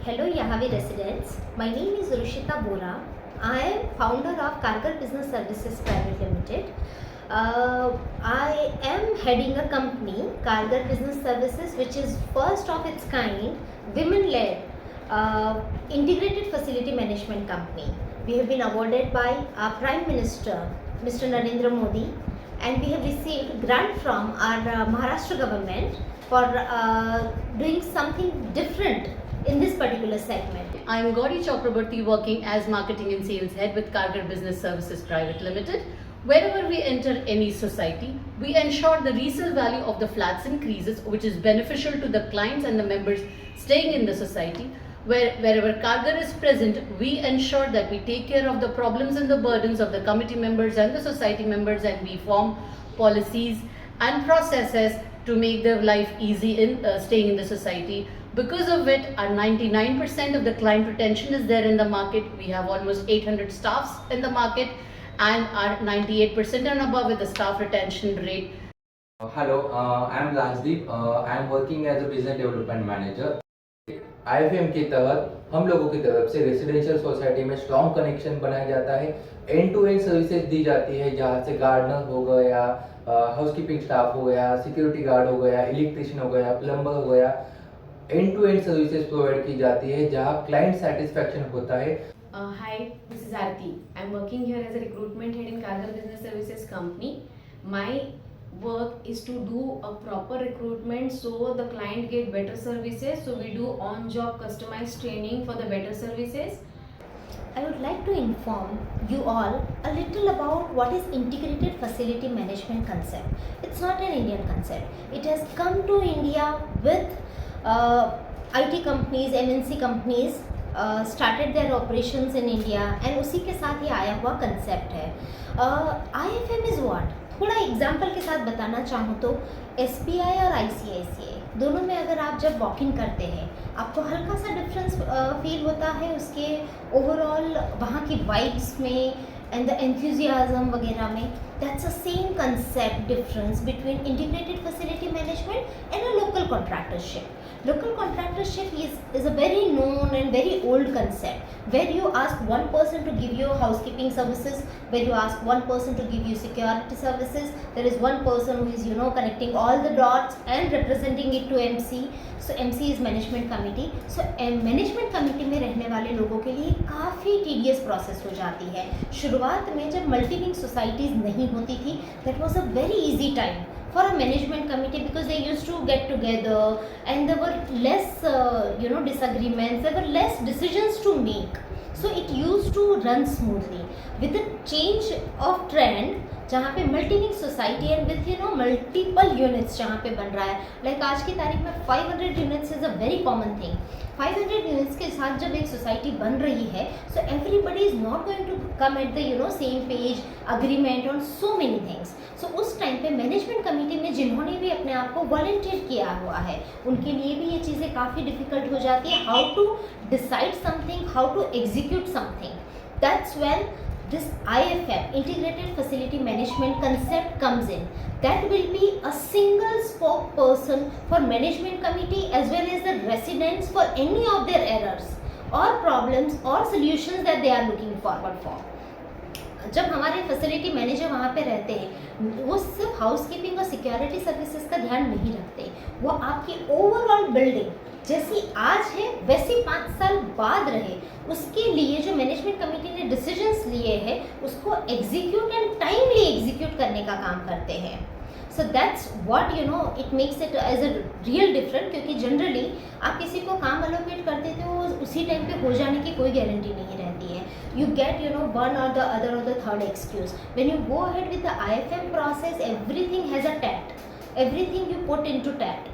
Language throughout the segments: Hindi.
Hello Yahavi residents. My name is Rushita Bora. I am founder of Kargar Business Services Private Limited. I am heading a company, Kargar Business Services, which is first of its kind, women-led integrated facility management company. We have been awarded by our Prime Minister, Mr. Narendra Modi, and we have received grant from our Maharashtra government for doing something different in this particular segment. I am Gauri Chakraborty, working as Marketing and Sales Head with Kargar Business Services Private Limited. Wherever we enter any society, we ensure the resale value of the flats increases, which is beneficial to the clients and the members staying in the society. Wherever Kargar is present, we ensure that we take care of the problems and the burdens of the committee members and the society members, and we form policies and processes to make their life easy in staying in the society. Because of it, our 99% of the client retention is there in the market. We have almost 800 staffs in the market, and our 98% and above with the staff retention rate. Hello, I am Rajdeep. I am working as a business development manager. IFM के तहत हम लोगों की तरफ से रेसिडेंशियल सोसाइटी में स्ट्रॉन्ग कनेक्शन बनाया जाता है, एंड टू एंड सर्विसेज दी जाती है, जहाँ से गार्डनर हो गया, हाउसकीपिंग स्टाफ हो गया, सिक्योरिटी गार्ड हो गया, इलेक्ट्रिशियन हो गया, प्लम्बर हो गया, end to end services provide की जाती है, जहाँ क्लाइंट सेटिस्फेक्शन होता है. Hi, this is Aarti. I'm working here as a recruitment head in Kargar Business Services company. My work is to do a proper recruitment so the client get better services. So we do on-job customized training for the better services. I would like to inform you all a little about what is integrated facility management concept. It's not an Indian concept. It has come to India with IT companies, MNC companies started their operations in India, and उसी के साथ ये आया हुआ concept है. IFM is what? थोड़ा एग्जाम्पल के साथ बताना चाहूँ तो SBI और ICICI दोनों में अगर आप जब वॉक इन करते हैं, आपको हल्का सा डिफरेंस फील होता है उसके ओवरऑल वहाँ की वाइब्स में एंड द एंथुजियाज्म वगैरह में. That's a same concept difference between integrated facility management and a local contractorship. Local contractorship is a very known and very old concept, where you ask one person to give you housekeeping services, where you ask one person to give you security services. There is one person who is connecting all the dots and representing it to MC. So MC is management committee. So management committee में रहने वाले लोगों के लिए काफ़ी tedious process हो जाती है. शुरुआत में जब मल्टी विंग सोसाइटीज़ नहीं होती थी, that was a very easy time for a management committee, because they used to get together and there were less disagreements, there were less decisions to make, so it used to run smoothly. With the change of trend, जहाँ पे multi wing society and with multiple units जहाँ पे बन रहा है, लाइक आज की तारीख में 500 units is a very common thing. 500 units के साथ जब एक सोसाइटी बन रही है, so everybody is not going to come at the same page, agreement on so many things. So उस टाइम पे मैनेजमेंट कमेटी में जिन्होंने भी अपने आप को वॉलंटियर किया हुआ है, उनके लिए भी ये चीज़ें काफ़ी डिफिकल्ट हो जाती है. How to decide something, how to execute something. That's when this IFM, integrated facility management concept, comes in. That will be a single spokesperson for management committee as well as the residents for any of their errors or problems or solutions that they are looking forward for. जब हमारे फैसिलिटी मैनेजर वहाँ पे रहते हैं, वो सिर्फ हाउसकीपिंग और सिक्योरिटी सर्विसेज का ध्यान नहीं रखते, वो आपकी ओवरऑल बिल्डिंग जैसी आज है वैसी 5 साल बाद रहे, उसके लिए जो मैनेजमेंट कमेटी ने डिसीजंस लिए हैं उसको एग्जीक्यूट एंड टाइमली एग्जीक्यूट करने का काम करते हैं. So that's what it makes it as a real different, क्योंकि जनरली आप किसी को काम अलोकेट करते थे, वो उसी टाइम पे हो जाने की कोई गारंटी नहीं रहती है. You get one or the other or the third excuse. When you go ahead with the IFM process, everything has a TAT, everything you put into TAT.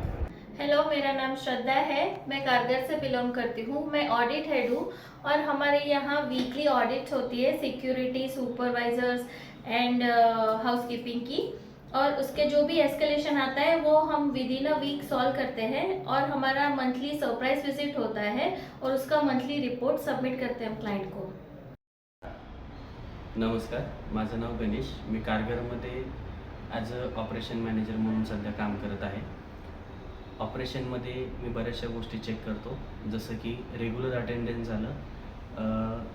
Hello, मेरा नाम श्रद्धा है. मैं कारगर से बिलोंग करती हूँ. मैं ऑडिट हेड हूँ और हमारे यहाँ वीकली ऑडिट होती है सिक्योरिटी, सुपरवाइजर्स एंड हाउसकीपिंग की, और उसके जो भी एस्केलेशन आता है वो हम within a week solve करते हैं. और हमारा मंथली सरप्राइज विजिट होता है और उसका मंथली रिपोर्ट सबमिट करते हैं हम क्लाइंट को. नमस्कार, माझं नाव गणेश. मी कारगरमध्ये ॲज अ ऑपरेशन मॅनेजर म्हणून सध्या काम करत आहे. ऑपरेशनमध्ये मी बऱ्याचशा गोष्टी चेक करतो, जसं की रेग्युलर अटेंडन्स झालं,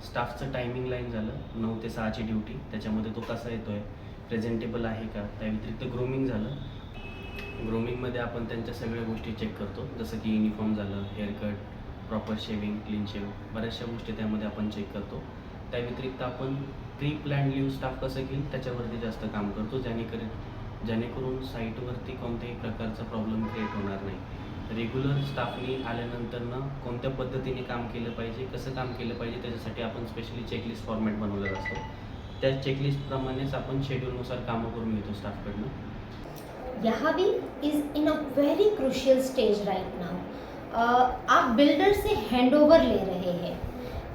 स्टाफचं टायमिंग लाईन झालं 9 ते 6ची ड्युटी, त्याच्यामध्ये तो कसा येतो आहे, प्रेझेंटेबल आहे का. त्या व्यतिरिक्त ग्रूमिंग झालं. ग्रूमिंगमध्ये आपण त्यांच्या सगळ्या गोष्टी चेक करतो, जसं की युनिफॉर्म झालं, haircut, proper shaving, clean shave, बऱ्याचशा गोष्टी त्यामध्ये आपण चेक करतो. त्या व्यतिरिक्त आपण प्री प्लॅन लिव्ह स्टाफ कसं घेईल त्याच्यावरती जास्त काम करतो, जेणेकरून साईटवरती कोणत्याही प्रकारचा प्रॉब्लेम क्रिएट होणार नाही. रेग्युलर स्टाफनी आल्यानंतरनं कोणत्या पद्धतीने काम केलं पाहिजे, कसं काम केलं पाहिजे, त्याच्यासाठी आपण स्पेशली चेकलिस्ट फॉर्मॅट बनवलेला असतो. त्या चेकलिस्टप्रमाणेच आपण शेड्यूलनुसार कामं करून घेतो स्टाफकडनं. Yahavi is in a very crucial stage right now. आप बिल्डर से हैंडओवर ले रहे हैं.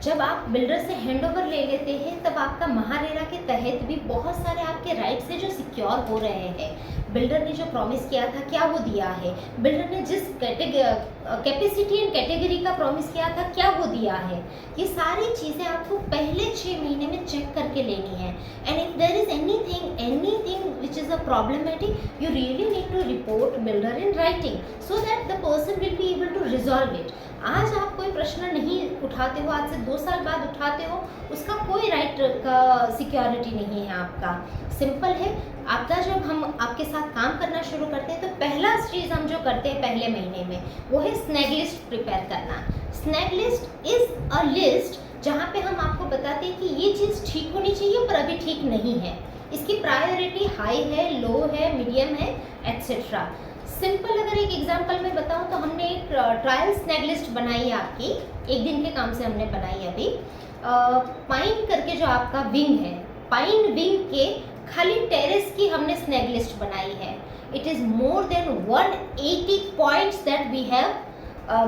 जब आप बिल्डर से हैंडओवर ले लेते हैं तब आपका महारेरा के तहत भी बहुत सारे आपके राइट्स हैं जो सिक्योर हो रहे हैं. बिल्डर ने जो प्रॉमिस किया था क्या वो दिया है, बिल्डर ने जिस कैपेसिटी एंड कैटेगरी का प्रॉमिस किया था क्या वो दिया है. ये सारी चीज़ें आपको पहले 6 महीने में चेक करके लेनी है. And if there is anything which is a problematic, you really need to report builder in writing so that the person will be able to resolve it. आज आप कोई प्रश्न नहीं उठाते हो, आज से 2 साल बाद उठाते हो, उसका कोई राइट का सिक्योरिटी नहीं है आपका. सिंपल है. आपका जब हम आपके साथ काम करना शुरू करते हैं तो पहला चीज़ हम जो करते हैं पहले महीने में वो है स्नैग लिस्ट प्रिपेयर करना. Snag list is a list जहाँ पे हम आपको बताते हैं कि ये चीज़ ठीक होनी चाहिए पर अभी ठीक नहीं है, इसकी प्रायोरिटी हाई है, लो है, मीडियम है, एट्सेट्रा. सिंपल अगर एक एग्जांपल में बताऊं तो हमने एक ट्रायल स्नैग लिस्ट बनाई है आपकी, एक दिन के काम से हमने बनाई अभी. पाइन करके जो आपका विंग है, पाइन विंग के खाली टेरेस की हमने स्नैग लिस्ट बनाई है. It is more than 180 points that we have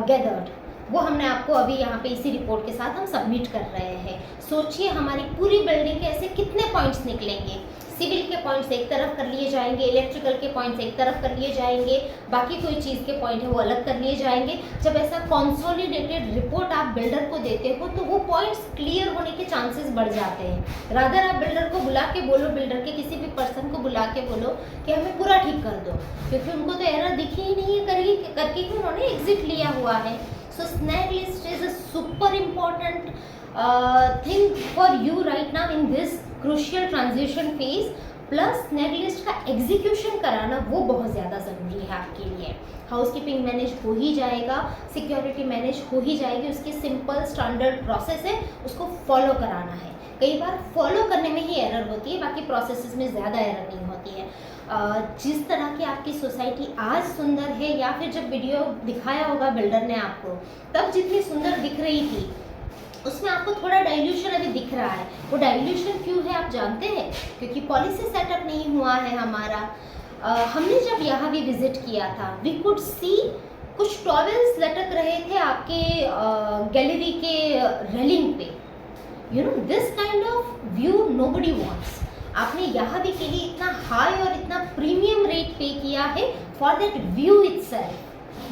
gathered. वो हमने आपको अभी यहाँ पे इसी रिपोर्ट के साथ हम सबमिट कर रहे हैं. सोचिए हमारी पूरी बिल्डिंग के ऐसे कितने पॉइंट्स निकलेंगे. सिविल के पॉइंट्स एक तरफ कर लिए जाएंगे, इलेक्ट्रिकल के पॉइंट्स एक तरफ कर लिए जाएंगे, बाकी कोई चीज़ के पॉइंट है वो अलग कर लिए जाएंगे. जब ऐसा कंसोलिडेटेड रिपोर्ट आप बिल्डर को देते हो तो वो पॉइंट्स क्लियर होने के चांसेस बढ़ जाते हैं. रादर आप बिल्डर को बुला के बोलो, बिल्डर के किसी भी पर्सन को बुला के बोलो कि हमें पूरा ठीक कर दो, क्योंकि उनको तो एरर दिखी ही नहीं है करके ही उन्होंने एग्जिट लिया हुआ है. So snag list is a super important thing for you right now in this crucial transition phase. Plus snag list का एग्जीक्यूशन कराना वो बहुत ज़्यादा ज़रूरी है आपके लिए. हाउसकीपिंग मैनेज हो ही जाएगा, सिक्योरिटी मैनेज हो ही जाएगी, उसकी सिंपल स्टैंडर्ड प्रोसेस है, उसको फॉलो कराना है. कई बार फॉलो करने में ही एरर होती है, बाकी प्रोसेसेस में ज़्यादा एरर नहीं होती है. जिस तरह की आपकी सोसाइटी आज सुंदर है, या फिर जब वीडियो दिखाया होगा बिल्डर ने आपको तब जितनी सुंदर दिख रही थी उसमें आपको थोड़ा डाइल्यूशन अभी दिख रहा है. वो डाइल्यूशन क्यों है आप जानते हैं? क्योंकि पॉलिसी सेटअप नहीं हुआ है हमारा. हमने जब यहाँ भी विजिट किया था वी कुड सी कुछ टॉवेल्स लटक रहे थे आपके गैलरी के रेलिंग पे. You know this kind of view nobody wants. आपने यहाँ भी के लिए इतना हाई और इतना प्रीमियम रेट पे किया है फॉर दैट व्यू इटसेल्फ.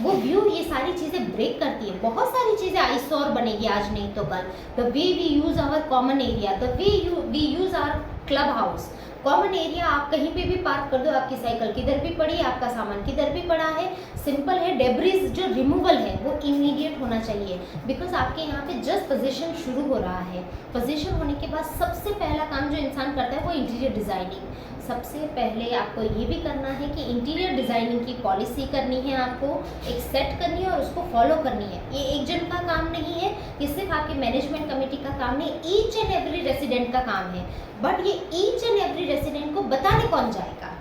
वो व्यू ये सारी चीज़ें ब्रेक करती है. बहुत सारी चीज़ें आइसोर बनेगी आज नहीं तो कल. The way we use our common area, the way we use our club house. Common area आप कहीं पे भी पार्क कर दो, आपकी साइकिल किधर भी पड़ी है, आपका सामान किधर भी पड़ा है. सिंपल है. डेब्रीज जो रिमूवल है वो इमीडिएट होना चाहिए, बिकॉज आपके यहाँ पे जस्ट पोजीशन शुरू हो रहा है. पोजीशन होने के बाद सबसे पहला काम जो इंसान करता है वो इंटीरियर डिज़ाइनिंग. सबसे पहले आपको ये भी करना है कि इंटीरियर डिज़ाइनिंग की पॉलिसी करनी है, आपको एक सेट करनी है और उसको फॉलो करनी है. ये एक जन का काम नहीं है, ये सिर्फ आपके मैनेजमेंट कमेटी का काम नहीं, ईच एंड एवरी रेसिडेंट का काम है. बट ये ईच एंड एवरी रेसिडेंट को बताने कौन जाएगा?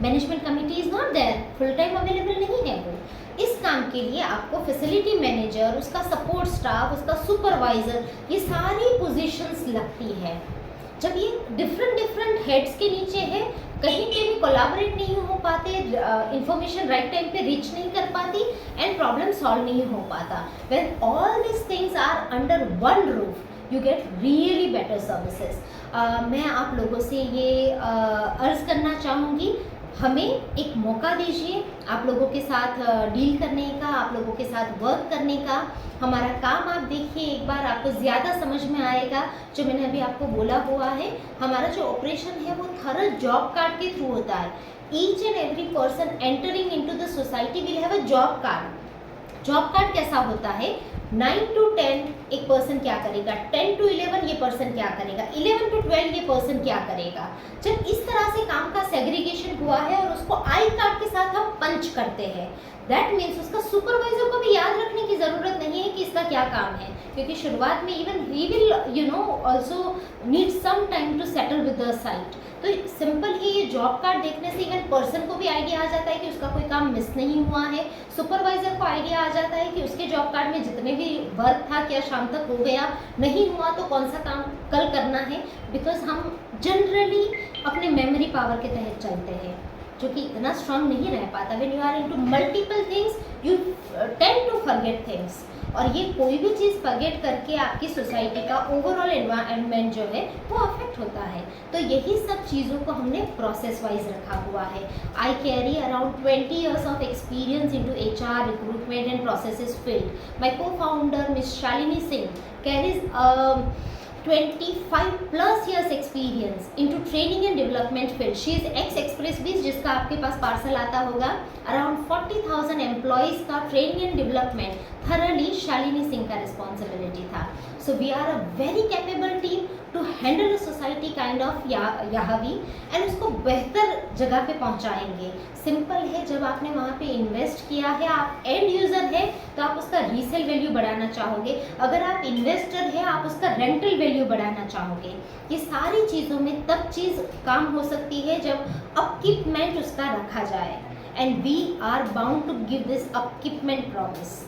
Management committee is not there, full time available नहीं है वो. इस काम के लिए आपको फैसिलिटी मैनेजर, उसका सपोर्ट स्टाफ, उसका सुपरवाइज़र, ये सारी पोजीशंस लगती है. जब ये डिफरेंट हेड्स के नीचे है, कहीं पे भी कोलैबोरेट नहीं हो पाते, इंफॉर्मेशन राइट टाइम पे रीच नहीं कर पाती एंड प्रॉब्लम सॉल्व नहीं हो पाता. When all this things are under one roof you get really better services. मैं आप लोगों से ये अर्ज करना चाहूँगी, हमें एक मौका दीजिए आप लोगों के साथ डील करने का, आप लोगों के साथ वर्क करने का. हमारा काम आप देखिए एक बार, आपको ज़्यादा समझ में आएगा जो मैंने अभी आपको बोला हुआ है. हमारा जो ऑपरेशन है वो थरल जॉब कार्ड के थ्रू होता है. each and every person entering into the society will have a job card. Job card कैसा होता है, 9 to 10 एक पर्सन क्या करेगा, 10 to 11 ये पर्सन क्या करेगा, 11 to 12 ये पर्सन क्या करेगा। जब इस तरह से काम का सेग्रीगेशन हुआ है और उसको आई कार्ड के साथ हम पंच करते हैं, दैट मीन्स उसका सुपरवाइजर को भी याद रखने की ज़रूरत नहीं है कि इसका क्या काम है, क्योंकि शुरुआत में even he will also need some time to settle with the site. तो सिंपल ही ये जॉब कार्ड देखने से इवन पर्सन को भी आइडिया आ जाता है कि उसका कोई काम मिस नहीं हुआ है, सुपरवाइजर को आइडिया आ जाता है कि उसके जॉब कार्ड में जितने भी वर्क था क्या शाम तक हो गया, नहीं हुआ तो कौन सा काम कल करना है। बिकॉज हम जनरली अपने मेमोरी पावर के तहत चलते हैं, जो कि इतना स्ट्रांग नहीं रह पाता। When you are into multiple things you tend to forget things, और ये कोई भी चीज़ फॉरगेट करके आपकी सोसाइटी का ओवरऑल एनवायरनमेंट जो है वो अफेक्ट होता है। तो यही सब चीज़ों को हमने प्रोसेस वाइज रखा हुआ है। I carry around 20 years of experience into HR recruitment and processes field. My co-founder miss Shalini Singh carries 25+ years experience into training and development field. She is ex-Express Bees, जिसका आपके पास पार्सल आता होगा। अराउंड 40,000 एम्प्लॉयज़ का training and development thoroughly Shalini Singh का रिस्पॉन्सिबिलिटी था। So we are a very capable team to handle a society kind of Yahavi, and उसको बेहतर जगह पे पहुंचाएंगे। सिंपल है, जब आपने वहाँ पे इन्वेस्ट किया है, आप एंड यूज़र है तो आप उसका रीसेल वैल्यू बढ़ाना चाहोगे, अगर आप इन्वेस्टर है आप उसका रेंटल वैल्यू बढ़ाना चाहोगे। ये सारी चीज़ों में तब चीज़ काम हो सकती है जब अपकीपमेंट उसका रखा जाए, and we are bound to give this upkeepment promise.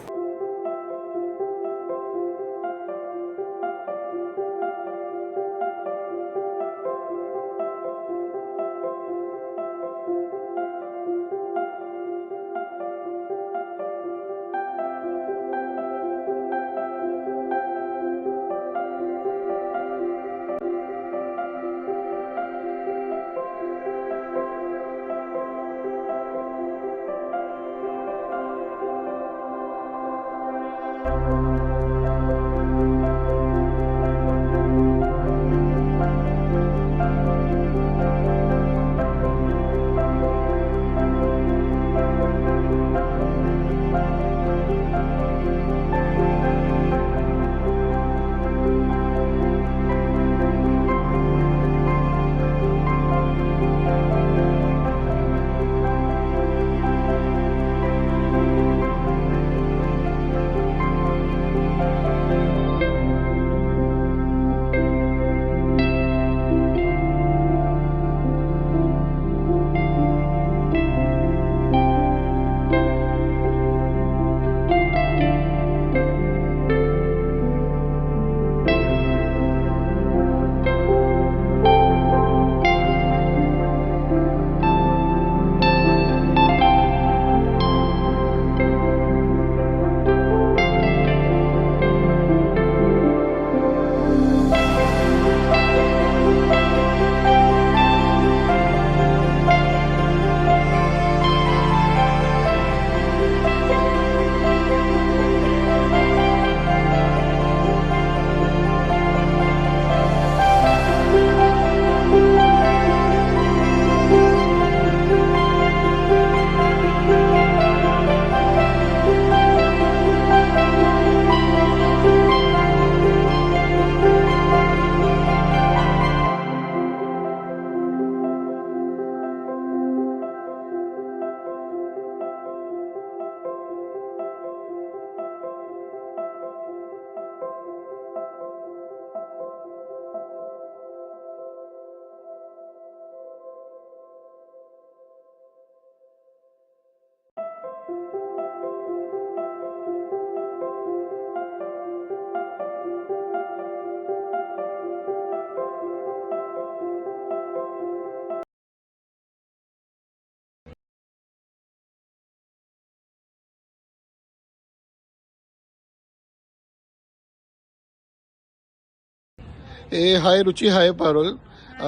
Hi Ruchi, hi Parul.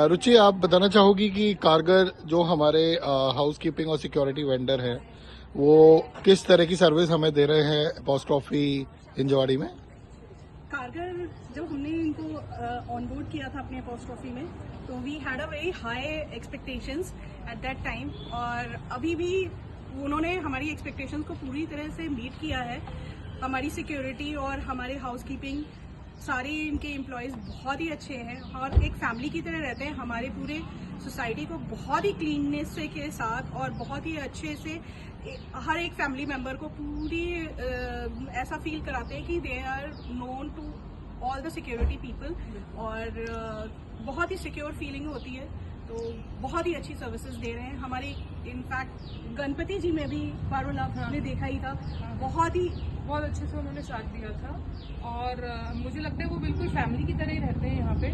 Ruchi, आप बताना चाहोगी कि कारगर जो हमारे हाउसकीपिंग और सिक्योरिटी वेंडर है वो किस तरह की सर्विस हमें दे रहे हैं पोस्ट ऑफिस हिंजवाड़ी में? कारगर जब हमने इनको ऑन बोर्ड किया था अपने अपोस्ट्रॉफी में, तो we had a very high expectations at that time, और अभी भी उन्होंने हमारी एक्सपेक्टेशंस को पूरी तरह से मीट किया है। हमारी सिक्योरिटी और हमारे हाउसकीपिंग, सारे इनके एम्प्लॉयज़ बहुत ही अच्छे हैं और एक फैमिली की तरह रहते हैं। हमारे पूरे सोसाइटी को बहुत ही क्लीननेस के साथ और बहुत ही अच्छे से हर एक फैमिली मेम्बर को पूरी ऐसा फील कराते हैं कि they are known to all the security people, और बहुत ही सिक्योर फीलिंग होती है। तो बहुत ही अच्छी सर्विसेज दे रहे हैं हमारी। इनफैक्ट गणपति जी में भी पारुल आपने देखा ही था, बहुत अच्छे से उन्होंने साथ दिया था, और मुझे लगता है वो बिल्कुल फैमिली की तरह ही रहते हैं यहाँ पे।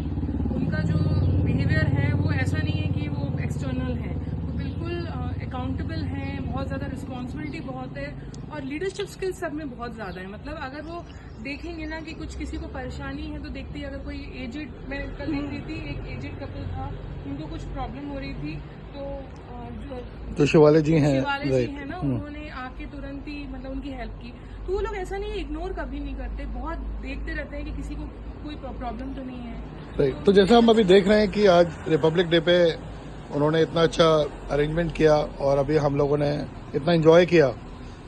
उनका जो बिहेवियर है वो ऐसा नहीं है कि वो एक्सटर्नल है, वो बिल्कुल अकाउंटेबल हैं, बहुत ज़्यादा रिस्पॉन्सिबिलिटी बहुत है, और लीडरशिप स्किल्स सब में बहुत ज़्यादा है। मतलब अगर वो देखेंगे ना कि कुछ किसी को परेशानी है, तो देखते ही अगर कोई एजेड, मैं कल देख रही थी एक एजेड कपल था, उनको कुछ प्रॉब्लम हो रही थी, तो जो शिवाले जी हैं, ना, उन्होंने आके तुरंत ही मतलब उनकी हेल्प की। तो वो लोग ऐसा नहीं, इग्नोर कभी नहीं करते, बहुत देखते रहते हैं कि किसी को कोई प्रॉब्लम तो नहीं है। राइट। तो जैसा हम अभी देख रहे हैं कि आज रिपब्लिक डे पे उन्होंने इतना अच्छा अरेंजमेंट किया और अभी हम लोगों ने इतना एंजॉय किया,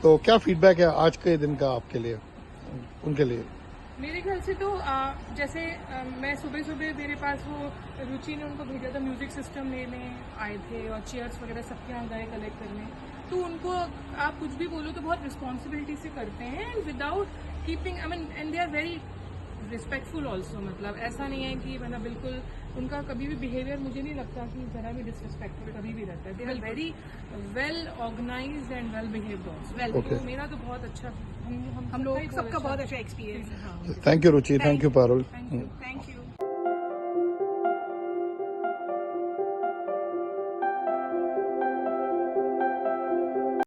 तो क्या फीडबैक है आज के दिन का आपके लिए, उनके लिए? मेरे ख्याल से तो जैसे मैं सुबह मेरे पास वो रुचि ने उनको भेजा था, म्यूजिक सिस्टम लेने आए थे और चेयर्स वगैरह सबके यहाँ गए कलेक्ट करने। तो उनको आप कुछ भी बोलो तो बहुत रिस्पॉन्सिबिलिटी से करते हैं, and without keeping, I mean, and they are very respectful also. मतलब ऐसा नहीं है कि मतलब बिल्कुल उनका कभी भी बिहेवियर मुझे नहीं लगता कि जरा भी डिसरिस्पेक्टफुल कभी भी रहता है। They are very well organised and well behaved also. तो मेरा तो बहुत अच्छा, हम लोग सबका बहुत अच्छा एक्सपीरियंस है। Thank you Ruchi, thank you Parul. Thank you.